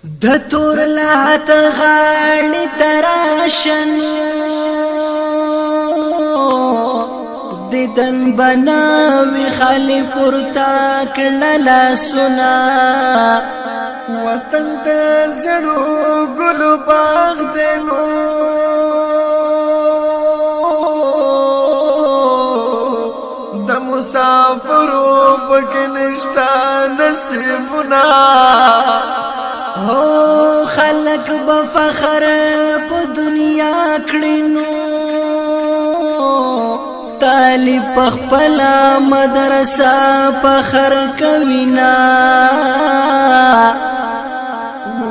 د تور لات غاړي تراشن ددن بناوي خالي پورتا کړلا سنا وطن ته زړو ګل باغ دینو د مسافرو پکې نشتا نصیبنا او خلق بفخر په دنیا کړینو طالب خپل مدرسه فخر کوینا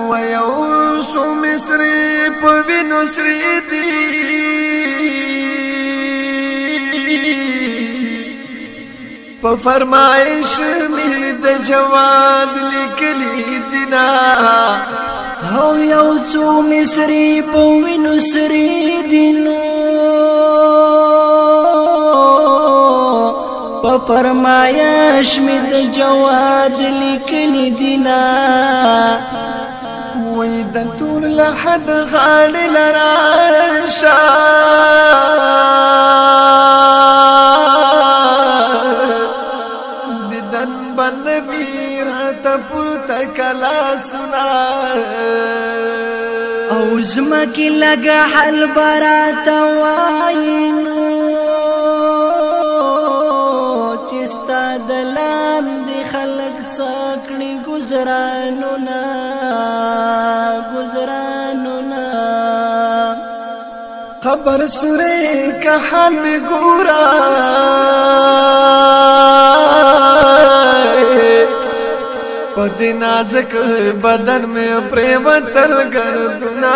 و یو سو مصری په وینو سری دی په فرمایش می د جواد لیکلی دینا او یو څو مصری په وینو سری دینو په فرمایش می د جواد لیکلی دینا وې د تور لحد غاړي لراشه بنویر تا پورتا کلا سنا او زمکی لگا حل براتا وائنو چستا دلان دی خلق ساکڑی گزرانونا قبر سورے کا حال میں گورا پدی نازک بدن میں پریوتل گردنا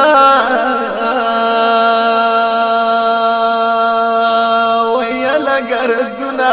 ویل گردنا